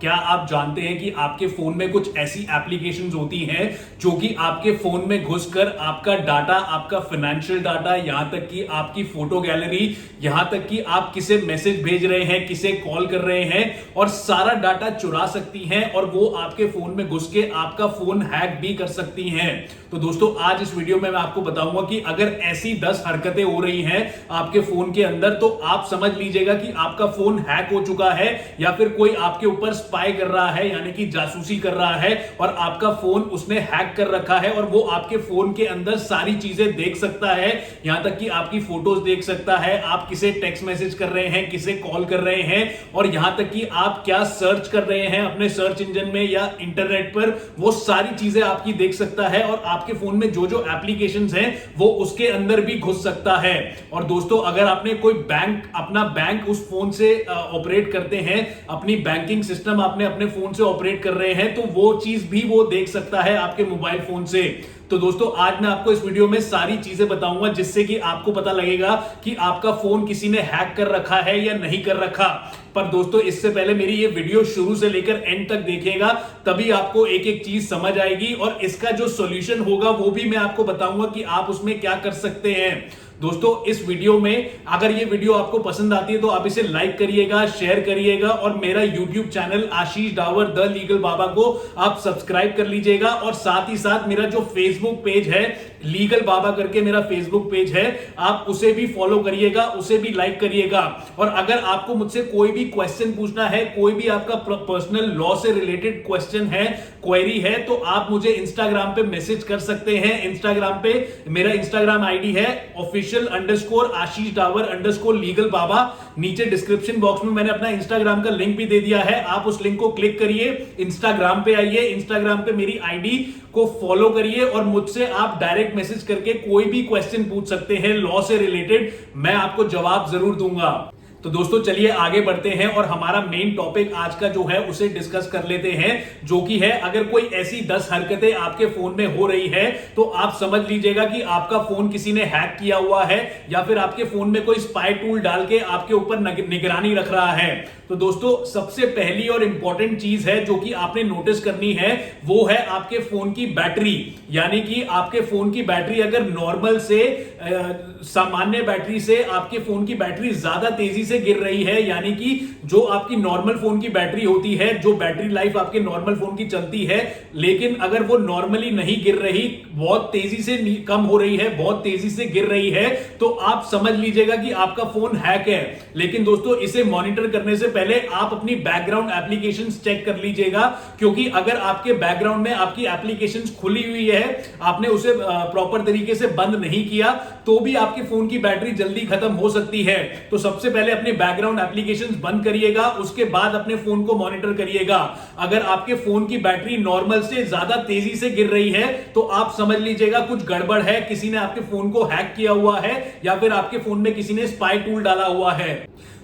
क्या आप जानते हैं कि आपके फोन में कुछ ऐसी एप्लीकेशंस होती हैं जो कि आपके फोन में घुसकर आपका डाटा, आपका फाइनेंशियल डाटा, यहां तक कि आपकी फोटो गैलरी, यहां तक कि आप किसे मैसेज भेज रहे हैं, किसे कॉल कर रहे हैं, और सारा डाटा चुरा सकती हैं और वो आपके फोन में घुस के आपका फोन हैक भी कर सकती हैं। तो दोस्तों, आज इस वीडियो में मैं आपको बताऊंगा कि अगर ऐसी 10 हरकतें हो रही हैं आपके फोन के अंदर, तो आप समझ लीजिएगा कि आपका फोन हैक हो चुका है या फिर कोई आपके ऊपर स्पाई कर रहा है, यानी कि जासूसी कर रहा है और आपका फोन उसने हैक कर रखा है और वो आपके फोन के अंदर सारी चीजें देख सकता है। यहां तक कि आपकी फोटोज देख सकता है, आप किसे टेक्स्ट मैसेज कर रहे हैं, किसे कॉल कर रहे हैं, और यहां तक कि आप क्या सर्च कर रहे हैं अपने सर्च इंजन में या इंटरनेट पर, वो सारी चीजें आपकी देख सकता है। और आपके फोन में जो जो एप्लीकेशंस हैं वो उसके अंदर भी घुस सकता है। और दोस्तों, अगर आपने कोई अपना बैंक उस फोन से ऑपरेट करते हैं, अपनी बैंकिंग सिस्टम आपने अपने फोन से ऑपरेट कर रहे हैं, तो वो चीज भी वो देख सकता है आपके मोबाइल फोन से। तो दोस्तों, आज मैं आपको इस वीडियो में सारी चीजें बताऊंगा जिससे कि आपको पता लगेगा कि आपका फोन किसी ने हैक कर रखा है या नहीं कर रखा। पर दोस्तों, इससे पहले मेरी ये वीडियो शुरू से लेकर एंड तक देखिएगा, तभी आपको एक एक चीज समझ आएगी और इसका जो सॉल्यूशन होगा वो भी मैं आपको बताऊंगा कि आप उसमें क्या कर सकते हैं। दोस्तों, इस वीडियो में अगर ये वीडियो आपको पसंद आती है तो आप इसे लाइक करिएगा, शेयर करिएगा, और मेरा YouTube channel Ashish Dawar the legal Baba को आप सब्सक्राइब कर लीजिएगा। और साथ ही साथ मेरा जो फेसबुक पेज है, लीगल बाबा करके मेरा फेसबुक पेज है, आप उसे भी फॉलो करिएगा, उसे भी लाइक करिएगा। और अगर आपको मुझसे कोई भी क्वेश्चन पूछना है, कोई भी आपका पर्सनल लॉ से रिलेटेड क्वेश्चन है, क्वेरी है, तो आप मुझे इंस्टाग्राम पे मैसेज कर सकते हैं। इंस्टाग्राम पे मेरा इंस्टाग्राम आईडी है _आशीष डावर _लीगल बाबा। नीचे डिस्क्रिप्शन बॉक्स में मैंने अपना इंस्टाग्राम का लिंक भी दे दिया है, आप उस लिंक को क्लिक करिए, इंस्टाग्राम पे आइए, इंस्टाग्राम पे मेरी आईडी को फॉलो करिए और मुझसे आप डायरेक्ट मैसेज करके कोई भी क्वेश्चन पूछ सकते हैं लॉ से रिलेटेड, मैं आपको जवाब जरूर दूंगा। तो दोस्तों, चलिए आगे बढ़ते हैं और हमारा मेन टॉपिक आज का जो है उसे डिस्कस कर लेते हैं, जो कि है अगर कोई ऐसी 10 हरकतें आपके फोन में हो रही है तो आप समझ लीजिएगा कि आपका फोन किसी ने हैक किया हुआ है या फिर आपके फोन में कोई स्पाई टूल डाल के आपके ऊपर निगरानी रख रहा है। तो दोस्तों, सबसे पहली और इंपॉर्टेंट चीज है जो कि आपने नोटिस करनी है, वो है आपके फोन की बैटरी। यानी कि आपके फोन की बैटरी अगर नॉर्मल से सामान्य बैटरी से आपके फोन की बैटरी ज्यादा तेजी से गिर रही है, यानी कि जो आपकी नॉर्मल फोन की बैटरी होती है, जो बैटरी लाइफ आपके नॉर्मल फोन की चलती है, लेकिन अगर वो नॉर्मली नहीं गिर रही, बहुत तेजी से कम हो रही है, बहुत तेजी से गिर रही है, तो आप समझ लीजिएगा कि आपका फोन हैक है। लेकिन दोस्तों, इसे मॉनिटर करने से पहले आप अपनी बैकग्राउंड एप्लीकेशंस चेक कर लीजिएगा, क्योंकि अगर आपके बैकग्राउंड में आपकी एप्लीकेशंस खुली हुई है, आपने उसे प्रॉपर तरीके से बंद नहीं किया, तो भी आपके फोन की बैटरी जल्दी खत्म हो सकती है। तो सबसे पहले अपने बैकग्राउंड एप्लीकेशंस बंद करिएगा, उसके बाद अपने फोन को मॉनिटर करिएगा। अगर आपके फोन की बैटरी नॉर्मल से ज्यादा तेजी से गिर रही है तो आप समझ लीजिएगा कुछ गड़बड़ है, किसी ने आपके फोन को हैक किया हुआ है या फिर आपके फोन में किसी ने स्पाई टूल डाला हुआ है।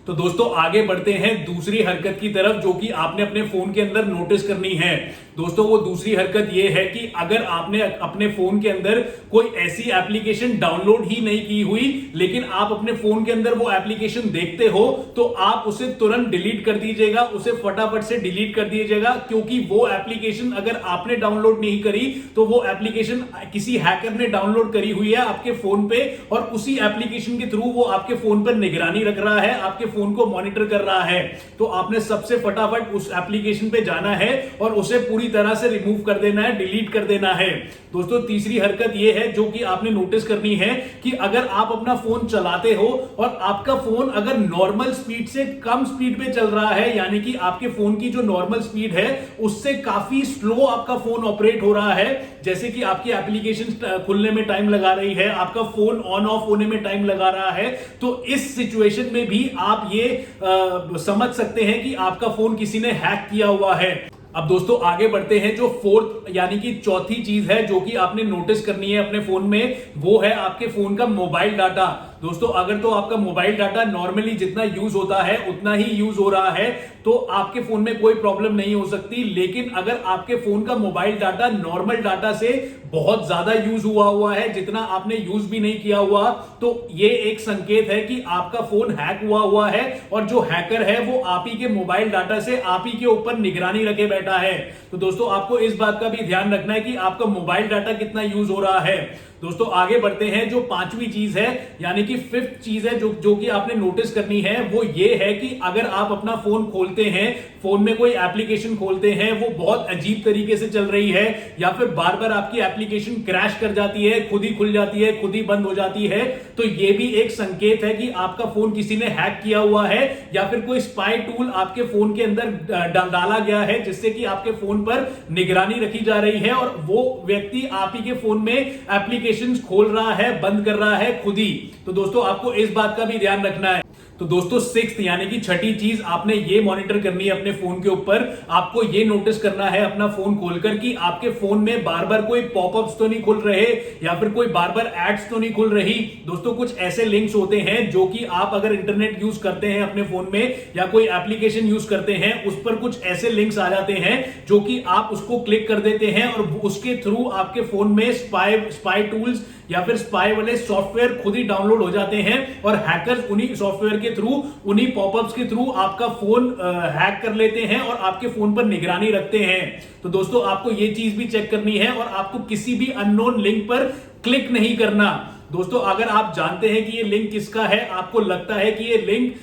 तो दोस्तों, आगे बढ़ते हैं दूसरी हरकत की तरफ, जो कि आपने अपने फोन के अंदर नोटिस करनी है। दोस्तों, वो दूसरी हरकत यह है कि अगर आपने अपने फोन के अंदर कोई ऐसी एप्लीकेशन डाउनलोड ही नहीं की हुई, लेकिन आप अपने फोन के अंदर वो एप्लीकेशन देखते हो, तो आप उसे तुरंत डिलीट कर दीजिएगा, उसे फटाफट से डिलीट कर दीजिएगा, क्योंकि वो एप्लीकेशन अगर आपने डाउनलोड नहीं करी तो वो एप्लीकेशन किसी हैकर ने डाउनलोड करी हुई है आपके फोन पे, और उसी एप्लीकेशन के थ्रू वो आपके फोन पर निगरानी रख रहा है, आपके फोन को मॉनिटर कर रहा है। तो आपने सबसे फटाफट उस एप्लीकेशन पे जाना है और उसे पूरी तरह से रिमूव कर देना है, डिलीट कर देना है। दोस्तों, तीसरी हरकत यह है जो कि आपने नोटिस करनी है कि अगर आप अपना फोन चलाते हो और आपका फोन अगर नॉर्मल स्पीड से कम स्पीड पे चल रहा है, यानी कि आपके फोन की जो नॉर्मल स्पीड है उससे काफी स्लो आपका फोन ऑपरेट हो रहा है, जैसे कि आपकी एप्लीकेशन खुलने में टाइम लगा रही है, आपका फोन ऑन ऑफ होने में टाइम लगा रहा है, तो इस सिचुएशन में भी आप ये समझ सकते हैं कि आपका फोन किसी ने हैक किया हुआ है। अब दोस्तों, आगे बढ़ते हैं। जो फोर्थ यानी कि चौथी चीज है जो कि आपने नोटिस करनी है अपने फोन में, वो है आपके फोन का मोबाइल डाटा। दोस्तों, अगर तो आपका मोबाइल डाटा नॉर्मली जितना यूज होता है उतना ही यूज हो रहा है, तो आपके फोन में कोई प्रॉब्लम नहीं हो सकती। लेकिन अगर आपके फोन का मोबाइल डाटा नॉर्मल डाटा से बहुत ज्यादा यूज हुआ है, जितना आपने यूज भी नहीं किया हुआ, तो ये एक संकेत है कि आपका फोन हैक हुआ है और जो हैकर है वो आप ही के मोबाइल डाटा से आप ही के ऊपर निगरानी रखे बैठा है। तो दोस्तों आपको इस बात का भी ध्यान रखना है कि आपका मोबाइल डाटा कितना यूज हो रहा है। दोस्तों आगे बढ़ते हैं, जो पांचवी चीज है यानी कि फिफ्थ चीज है जो कि आपने नोटिस करनी है, वो ये है कि अगर आप अपना फोन खोलते हैं, फोन में कोई एप्लीकेशन खोलते हैं, वो बहुत अजीब तरीके से चल रही है या फिर बार बार आपकी एप्लीकेशन क्रैश कर जाती है, खुद ही खुल जाती है, खुद ही बंद हो जाती है, तो ये भी एक संकेत है कि आपका फोन किसी ने हैक किया हुआ है या फिर कोई स्पाई टूल आपके फोन के अंदर डाला गया है जिससे कि आपके फोन पर निगरानी रखी जा रही है और वो व्यक्ति आप ही के फोन में एप्लीकेशन खोल रहा है, बंद कर रहा है खुद ही। तो दोस्तों आपको इस बात का भी ध्यान रखना है। तो दोस्तों सिक्स्थ यानी कि छठी चीज आपने ये मॉनिटर करनी है अपने फोन के ऊपर, आपको ये नोटिस करना है अपना फोन खोलकर कि आपके फोन में बार बार कोई पॉपअप्स तो नहीं खुल रहे या फिर कोई बार बार एड्स तो नहीं खुल रही। दोस्तों कुछ ऐसे लिंक्स होते हैं जो कि आप अगर इंटरनेट यूज करते हैं अपने फोन में या कोई एप्लीकेशन यूज करते हैं, उस पर कुछ ऐसे लिंक्स आ जाते हैं जो कि आप उसको क्लिक कर देते हैं और उसके थ्रू आपके फोन में स्पाई टूल्स या फिर स्पाई वाले सॉफ्टवेयर खुद ही डाउनलोड हो जाते हैं और हैकर्स उन्हीं सॉफ्टवेयर के थ्रू, उन्हीं पॉपअप्स के थ्रू आपका फोन हैक कर लेते हैं और आपके फोन पर निगरानी रखते हैं। तो दोस्तों आपको यह चीज भी चेक करनी है और आपको किसी भी अननोन लिंक पर क्लिक नहीं करना। दोस्तों अगर आप जानते हैं कि ये लिंक किसका है, आपको लगता है कि ये लिंक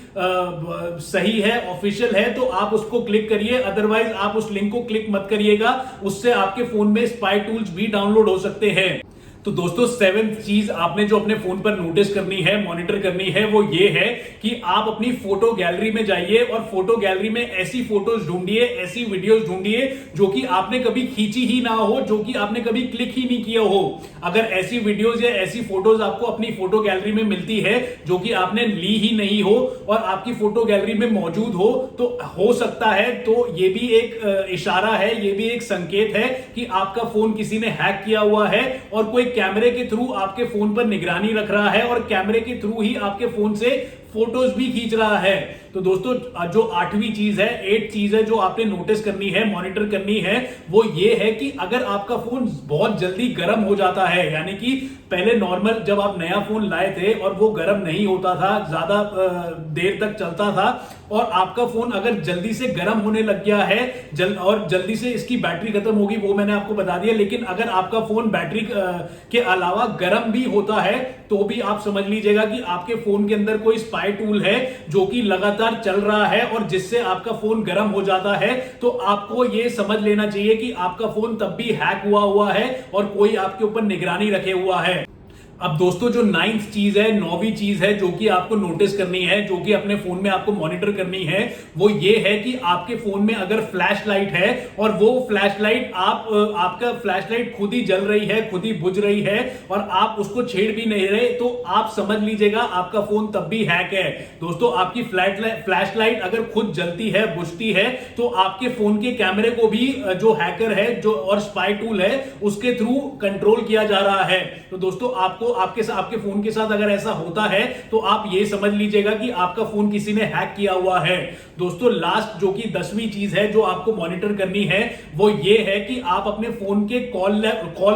सही है, ऑफिशियल है, तो आप उसको क्लिक करिए, अदरवाइज आप उस लिंक को क्लिक मत करिएगा, उससे आपके फोन में स्पाई टूल्स भी डाउनलोड हो सकते हैं। तो दोस्तों सेवेंथ चीज आपने जो अपने फोन पर नोटिस करनी है, मॉनिटर करनी है, वो ये है कि आप अपनी फोटो गैलरी में जाइए और फोटो गैलरी में ऐसी फोटोज ढूंढिए, ऐसी वीडियोस ढूंढिए जो कि आपने कभी खींची ही ना हो, जो कि आपने कभी क्लिक ही नहीं किया हो। अगर ऐसी वीडियोस या ऐसी फोटोज आपको अपनी फोटो गैलरी में मिलती है जो कि आपने ली ही नहीं हो और आपकी फोटो गैलरी में मौजूद हो, तो हो सकता है, तो ये भी एक इशारा है, ये भी एक संकेत है कि आपका फोन किसी ने हैक किया हुआ है और कोई कैमरे के थ्रू आपके फोन पर निगरानी रख रहा है और कैमरे के थ्रू ही आपके फोन से फोटोज भी खींच रहा है। तो दोस्तों जो आठवीं चीज है, 8th चीज है जो आपने नोटिस करनी है, मॉनिटर करनी है, वो ये है कि अगर आपका फोन बहुत जल्दी गर्म हो जाता है, यानी कि पहले नॉर्मल जब आप नया फोन लाए थे और वो गर्म नहीं होता था, ज्यादा देर तक चलता था, और आपका फोन अगर जल्दी से गर्म होने लग गया है और जल्दी से इसकी बैटरी खत्म होगी, वो मैंने आपको बता दिया, लेकिन अगर आपका फोन बैटरी के अलावा गर्म भी होता है तो भी आप समझ लीजिएगा कि आपके फोन के अंदर कोई स्पाई टूल है जो कि लगातार चल रहा है और जिससे आपका फोन गर्म हो जाता है। तो आपको यह समझ लेना चाहिए कि आपका फोन तब भी हैक हुआ है और कोई आपके ऊपर निगरानी रखे हुआ है। अब दोस्तों जो 9th चीज है, 9वीं चीज है जो कि आपको नोटिस करनी है, जो कि अपने फोन में आपको मॉनिटर करनी है, वो ये है कि आपके फोन में अगर फ्लैश लाइट है और वो फ्लैश लाइट आपका फ्लैश लाइट खुद ही जल रही है, खुद ही बुझ रही है और आप उसको छेड़ भी नहीं रहे, तो आप समझ लीजिएगा आपका फोन तब भी हैक है। दोस्तों आपकी फ्लैश लाइट अगर खुद जलती है, बुझती है, तो आपके फोन के कैमरे को भी जो हैकर है जो और स्पाई टूल है उसके थ्रू कंट्रोल किया जा रहा है। तो दोस्तों आपको आपके फोन के साथ अगर ऐसा होता है तो आप ये समझ लीजिएगा कि आपका फोन किसी ने हैक किया हुआ है। दोस्तों लास्ट जो कि 10वीं चीज है जो आपको मॉनिटर करनी है, वो ये है कि आप अपने फोन के कॉल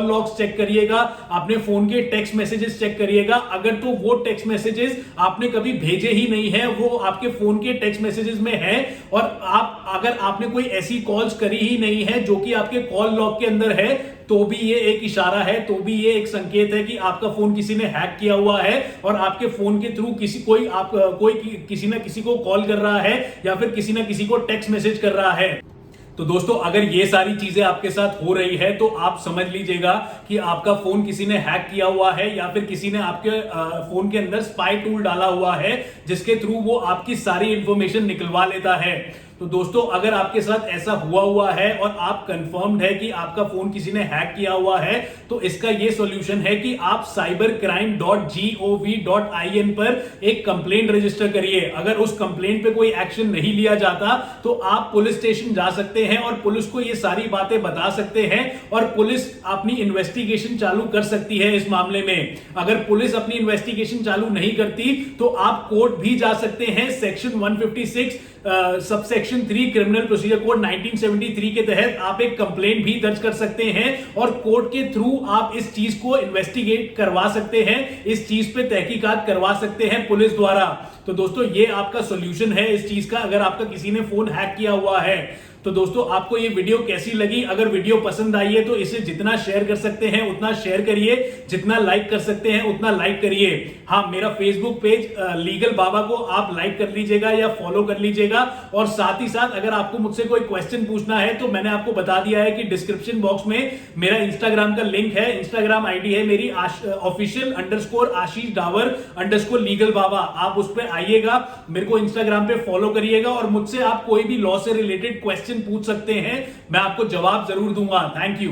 लॉग्स चेक करिएगा, अपने फोन के टेक्स्ट मैसेजेस चेक करिएगा। अगर तो वो टेक्स्ट मैसेजेस आपने कभी भेजे ही नहीं है, वो आपके फोन के टेक्स्ट मैसेजेस में है और अगर आपने कोई ऐसी कॉल्स करी ही नहीं है जो कि आपके कॉल लॉग के अंदर है, तो भी ये एक इशारा है, तो भी ये एक संकेत है कि आपका फोन किसी ने हैक किया हुआ है और आपके फोन के थ्रू किसी ना किसी को कॉल कर रहा है या फिर किसी ना किसी को टेक्स्ट मैसेज कर रहा है। तो दोस्तों अगर ये सारी चीजें आपके साथ हो रही है तो आप समझ लीजिएगा कि आपका फोन किसी ने हैक किया हुआ है या फिर किसी ने आपके फोन के अंदर स्पाई टूल डाला हुआ है जिसके थ्रू वो आपकी सारी इंफॉर्मेशन निकलवा लेता है। तो दोस्तों अगर आपके साथ ऐसा हुआ है और आप कंफर्म्ड है कि आपका फोन किसी ने हैक किया हुआ है, तो इसका ये सॉल्यूशन है कि आप cybercrime.gov.in पर एक कंप्लेंट रजिस्टर करिए। अगर उस कंप्लेंट पे कोई एक्शन नहीं लिया जाता तो आप पुलिस स्टेशन जा सकते हैं और पुलिस को ये सारी बातें बता सकते हैं और पुलिस अपनी इन्वेस्टिगेशन चालू कर सकती है इस मामले में। अगर पुलिस अपनी इन्वेस्टिगेशन चालू नहीं करती तो आप कोर्ट भी जा सकते हैं। Section 156 subsection 3 criminal procedure code 1973 के तहत आप एक कंप्लेंट भी दर्ज कर सकते हैं और कोर्ट के थ्रू आप इस चीज को इन्वेस्टिगेट करवा सकते हैं, इस चीज पे तहकीकात करवा सकते हैं पुलिस द्वारा। तो दोस्तों ये आपका सॉल्यूशन है इस चीज का, अगर आपका किसी ने फोन हैक किया हुआ है। तो दोस्तों आपको ये वीडियो कैसी लगी? अगर वीडियो पसंद आई है तो इसे जितना शेयर कर सकते हैं उतना शेयर करिए, जितना लाइक कर सकते हैं उतना लाइक करिए। हाँ, मेरा फेसबुक पेज लीगल बाबा को आप लाइक कर लीजिएगा या फॉलो कर लीजिएगा। और साथ ही साथ अगर आपको मुझसे कोई क्वेश्चन पूछना है तो मैंने आपको बता दिया है कि डिस्क्रिप्शन बॉक्स में मेरा इंस्टाग्राम का लिंक है, इंस्टाग्राम आईडी है मेरी official_AshishDavar_legal बाबा। आप उस पर आइएगा, मेरे को इंस्टाग्राम पे फॉलो करिएगा और मुझसे आप कोई भी लॉ से रिलेटेड क्वेश्चन पूछ सकते हैं, मैं आपको जवाब जरूर दूंगा। Thank you.